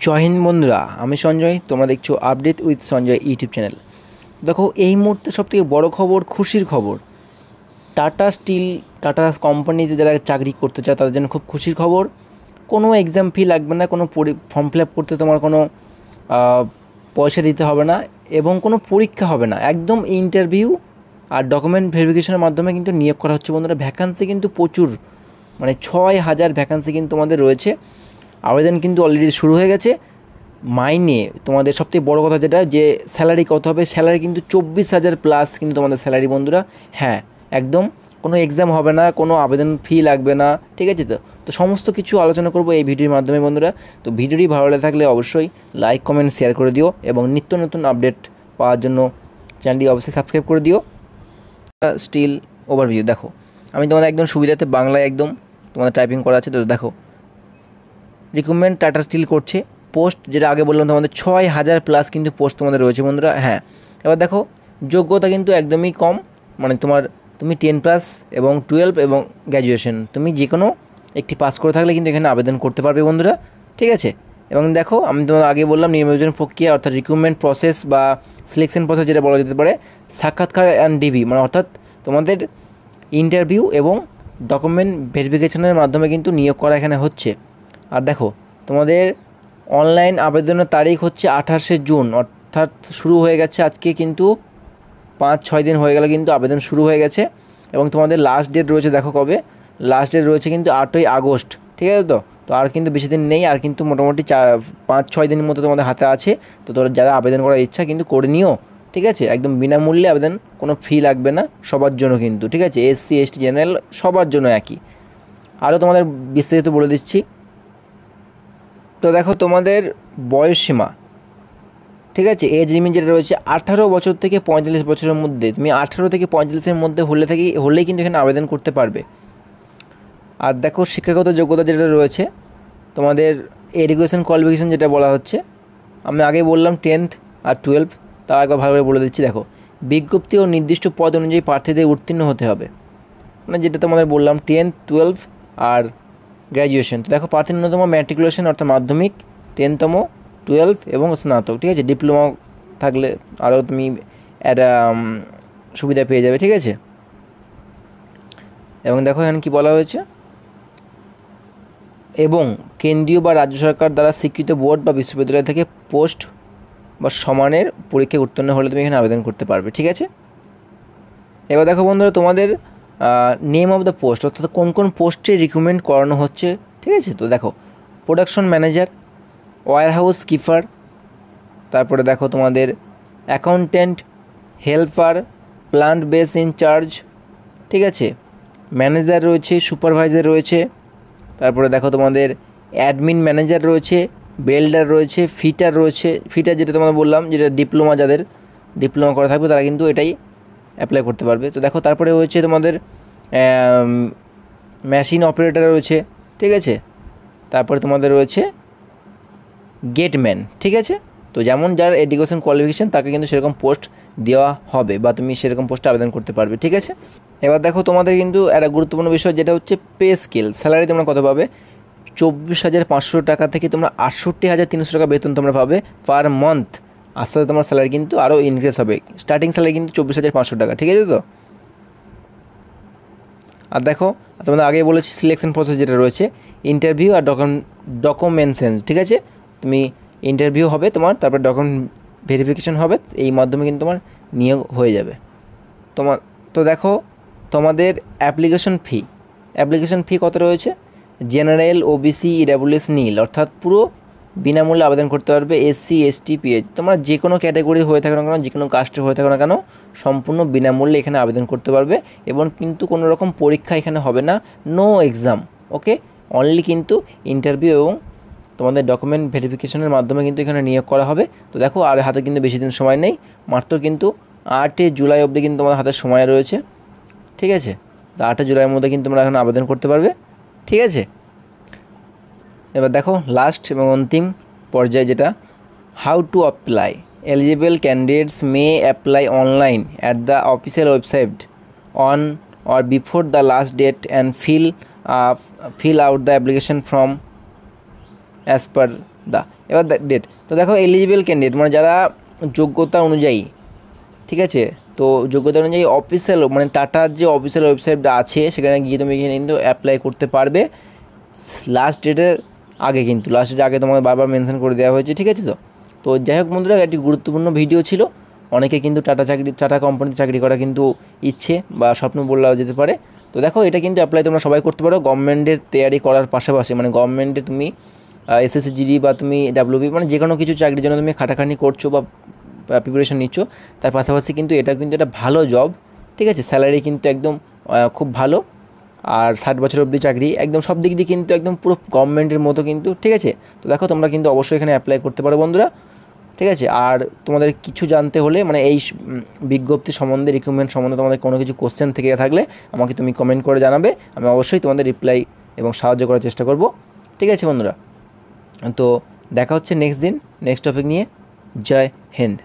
জয় হিন্দ বন্ধুরা, আমি সঞ্জয়। তোমরা দেখছো update with Sanjay YouTube channel. দেখো, এই মুহূর্তে সবথেকে বড় খবর, খুশির খবর। টাটা স্টিল, টাটা কোম্পানিতে যারা চাকরি করতে চায় তাদের জন্য খুব খুশির খবর। কোনো এক্সাম ফি লাগবে না, কোনো ফর্ম ফিল আপ করতে তোমার কোনো পয়সা দিতে হবে না এবং কোনো পরীক্ষা হবে না। একদম ইন্টারভিউ আর ডকুমেন্ট ভেরিফিকেশনের মাধ্যমে কিন্তু নিয়োগ করা হচ্ছে বন্ধুরা। ভ্যাকান্সি কিন্তু প্রচুর, মানে 6,000 ভ্যাকান্সি কিন্তু আমাদের রয়েছে। আবেদন কিন্তু অলরেডি শুরু হয়ে গেছে। মাইনে তোমাদের সবথেকে বড় কথা যেটা, যে স্যালারি কত হবে, স্যালারি কিন্তু 24,000 প্লাস কিন্তু তোমাদের স্যালারি বন্ধুরা। হ্যাঁ, একদম কোনো এক্সাম হবে না, কোনো আবেদন ফি লাগবে না, ঠিক আছে? তো সমস্ত কিছু আলোচনা করব এই ভিডিওর মাধ্যমে বন্ধুরা। তো ভিডিওটি ভালো লেগে থাকলে অবশ্যই লাইক, কমেন্ট, শেয়ার করে দিও এবং নিত্য নতুন আপডেট পাওয়ার জন্য চ্যানেলটি অবশ্যই সাবস্ক্রাইব করে দিও। স্টিল ওভারভিউ দেখো, আমি তোমাদের একদম সুবিধাতে বাংলায় একদম তোমাদের টাইপিং করা আছে। তো দেখো, রিক্রুটমেন্ট টাটা স্টিল করছে। পোস্ট যেটা আগে বললাম তোমাদের 6,000 প্লাস কিন্তু পোস্ট তোমাদের রয়েছে বন্ধুরা। হ্যাঁ, এবার দেখো, যোগ্যতা কিন্তু একদমই কম, মানে তুমি 10+ এবং 12 এবং গ্র্যাজুয়েশন, তুমি যে কোনো একটি পাস করে থাকলে কিন্তু এখানে আবেদন করতে পারবে বন্ধুরা, ঠিক আছে? এবং দেখো, আমি তোমাদের আগে বললাম নির্বাচন প্রক্রিয়া অর্থাৎ রিক্রুটমেন্ট প্রসেস বা সিলেকশন প্রসেস যেটা বলা যেতে পারে, সাক্ষাৎকার অ্যান্ড ডিবি, মানে অর্থাৎ তোমাদের ইন্টারভিউ এবং ডকুমেন্ট ভেরিফিকেশনের মাধ্যমে কিন্তু নিয়োগ করা এখানে হচ্ছে। আর দেখো, তোমাদের অনলাইন আবেদনের তারিখ হচ্ছে 28শে জুন, অর্থাৎ শুরু হয়ে গেছে আজকে, কিন্তু 5-6 দিন হয়ে গেল কিন্তু আবেদন শুরু হয়ে গেছে। এবং তোমাদের লাস্ট ডেট রয়েছে, দেখো কবে লাস্ট ডেট রয়েছে, কিন্তু 8ই আগস্ট, ঠিক আছে? তো আর কিন্তু বেশি দিন নেই, আর কিন্তু মোটামুটি 5-6 দিনের মতো তোমাদের হাতে আছে। তো তোমরা যারা আবেদন করার ইচ্ছা কিন্তু করে নিও, ঠিক আছে? একদম বিনামূল্যে আবেদন, কোনো ফি লাগবে না, সবার জন্য কিন্তু, ঠিক আছে? SC ST জেনারেল সবার জন্য একই। আরও তোমাদের বিস্তারিত বলে দিচ্ছি। তো দেখো, তোমাদের বয়সসীমা, ঠিক আছে, এজ লিমিট যেটা রয়েছে 18 বছর থেকে 45 বছরের মধ্যে। তুমি 18 থেকে 45-এর মধ্যে হলেই কিন্তু এখানে আবেদন করতে পারবে। আর দেখো, শিক্ষাগত যোগ্যতা যেটা রয়েছে, তোমাদের এডুকেশন কোয়ালিফিকেশন যেটা বলা হচ্ছে, আমি আগে বললাম 10th আর 12, তা একবার ভালোভাবে বলে দিচ্ছি। দেখো, বিজ্ঞপ্তি ও নির্দিষ্ট পদ অনুযায়ী প্রার্থীদের উত্তীর্ণ হতে হবে, মানে যেটা তোমাদের বললাম 10th, 12 আর গ্র্যাজুয়েশন। তো দেখো, প্রার্থীর ন্যূনতম ম্যাট্রিকুলেশন অর্থাৎ মাধ্যমিক, 10তম, 12 এবং স্নাতক, ঠিক আছে? ডিপ্লোমা থাকলে আরও তুমি একটা সুবিধা পেয়ে যাবে, ঠিক আছে? এবং দেখো এখানে কী বলা হয়েছে, এবং কেন্দ্রীয় বা রাজ্য সরকার দ্বারা স্বীকৃত বোর্ড বা বিশ্ববিদ্যালয় থেকে পোস্ট বা সমানের পরীক্ষায় উত্তীর্ণ হলে তুমি এখানে আবেদন করতে পারবে, ঠিক আছে? এবার দেখো বন্ধুরা, তোমাদের নেম অফ দ্য পোস্ট, অর্থাৎ কোন কোন পোস্টে রিক্রুটমেন্ট করানো হচ্ছে, ঠিক আছে? তো দেখো, প্রোডাকশন ম্যানেজার, ওয়্যারহাউস কিপার, তারপরে দেখো তোমাদের accountant, helper, plant base incharge, ঠিক আছে? ম্যানেজার রয়েছে, সুপারভাইজার রয়েছে, তারপরে দেখো তোমাদের অ্যাডমিন ম্যানেজার রয়েছে, বেল্ডার রয়েছে, ফিটার রয়েছে। ফিটার যেটা তোমাদের বললাম, যেটা ডিপ্লোমা, যাদের ডিপ্লোমা করা থাকবে তারা কিন্তু এটাই অ্যাপ্লাই করতে পারবে। তো দেখো, তারপরে হচ্ছে তোমাদের মেশিন অপারেটর রয়েছে, ঠিক আছে? তারপরে তোমাদের রয়েছে গেটম্যান, ঠিক আছে? তো যেমন যার এডুকেশন কোয়ালিফিকেশান তাকে কিন্তু সেরকম পোস্ট দেওয়া হবে বা তুমি সেরকম পোস্টে আবেদন করতে পারবে, ঠিক আছে? এবার দেখো, তোমাদের কিন্তু একটা গুরুত্বপূর্ণ বিষয় যেটা হচ্ছে পে স্কেল। স্যালারি তোমরা কত পাবে? 24,500 টাকা থেকে তোমরা 68,300 টাকা বেতন তোমরা পাবে পার মান্থ। আস্তে আস্তে তোমার স্যালারি কিন্তু আরও ইনক্রিজ হবে। স্টার্টিং স্যালারি কিন্তু 24,500 টাকা, ঠিক আছে? তো আর দেখো, তোমাদের আগে বলেছি সিলেকশন প্রসেস যেটা রয়েছে, ইন্টারভিউ আর ডকুমেন্টেশন, ঠিক আছে? তুমি ইন্টারভিউ হবে তোমার, তারপর ডকুমেন্ট ভেরিফিকেশন হবে, এই মাধ্যমে কিন্তু তোমার নিয়োগ হয়ে যাবে তোমার। তো দেখো, তোমাদের অ্যাপ্লিকেশন ফি কত রয়েছে? জেনারেল, OBC, EWS, নীল, অর্থাৎ পুরো বিনামূল্যে আবেদন করতে পারবে। SC ST PH, তোমরা যে কোনো ক্যাটাগরি হয়ে থাকো না কেন, যে কোনো কাস্টে হয়ে থাকো না কেন, সম্পূর্ণ বিনামূল্যে এখানে আবেদন করতে পারবে। এবং কিন্তু কোনো রকম পরীক্ষা এখানে হবে না, নো এক্সাম, ওকে? অনলি কিন্তু ইন্টারভিউ এবং তোমাদের ডকুমেন্ট ভেরিফিকেশনের মাধ্যমে কিন্তু এখানে নিয়োগ করা হবে। তো দেখো, আর হাতে কিন্তু বেশি দিন সময় নেই, মাত্র কিন্তু 8 জুলাই অবধি কিন্তু তোমাদের হাতে সময় রয়েছে, ঠিক আছে? তো 8 জুলাইয়ের মধ্যে কিন্তু তোমরা এখন আবেদন করতে পারবে, ঠিক আছে? এবার দেখো, লাস্ট এবং অন্তিম পর্যায়ে যেটা, how to apply. Eligible candidates may apply online at the official website on or before the last date and fill out the application form as per the এবার ডেট তো দেখো এলিজিবল ক্যান্ডিডেট মানে যারা যোগ্যতা অনুযায়ী, ঠিক আছে, তো যোগ্যতা অনুযায়ী অফিসিয়াল মানে টাটার যে অফিসিয়াল ওয়েবসাইটটা আছে সেখানে গিয়ে তুমি এখানে কিন্তু অ্যাপ্লাই করতে পারবে লাস্ট ডেটের আগে, কিন্তু লাস্ট ডেটের আগে তোমাকে বারবার মেনশন করে দেওয়া হয়েছে, ঠিক আছে। তো যাই হোক বন্ধুরা, একটি গুরুত্বপূর্ণ ভিডিও ছিল। অনেকে কিন্তু টাটা কোম্পানিতে চাকরি করা কিন্তু ইচ্ছে বা স্বপ্ন বললেও যেতে পারে। তো দেখো এটা কিন্তু অ্যাপ্লাই তোমরা সবাই করতে পারো গভর্নমেন্টের তৈরি করার পাশাপাশি, মানে গভর্নমেন্টে তুমি এসএসসি জিডি বা তুমি ডাব্লিউবি মানে যে কোনো কিছু চাকরির জন্য তুমি খাটাখাটনি করছো বা প্রিপারেশন নিচ্ছ, তার পাশাপাশি কিন্তু এটা কিন্তু একটা ভালো জব, ঠিক আছে। স্যালারি কিন্তু একদম খুব ভালো, আর 60 বছর অবধি চাকরি, একদম সব দিক দিয়ে কিন্তু একদম পুরো গভর্নমেন্টের মতো কিন্তু, ঠিক আছে। তো দেখো তোমরা কিন্তু অবশ্যই এখানে অ্যাপ্লাই করতে পারো বন্ধুরা, ঠিক আছে। আর তোমাদের কিছু জানতে হলে মানে এই বিজ্ঞপ্তি সম্বন্ধে, রিক্রুটমেন্ট সম্বন্ধে তোমাদের কোনো কিছু কোশ্চেন থেকে থাকলে আমাকে তুমি কমেন্ট করে জানাবে, আমি অবশ্যই তোমাদের রিপ্লাই এবং সাহায্য করার চেষ্টা করব, ঠিক আছে বন্ধুরা। তো দেখা হচ্ছে নেক্সট দিন নেক্সট টপিক নিয়ে। জয় হিন্দ।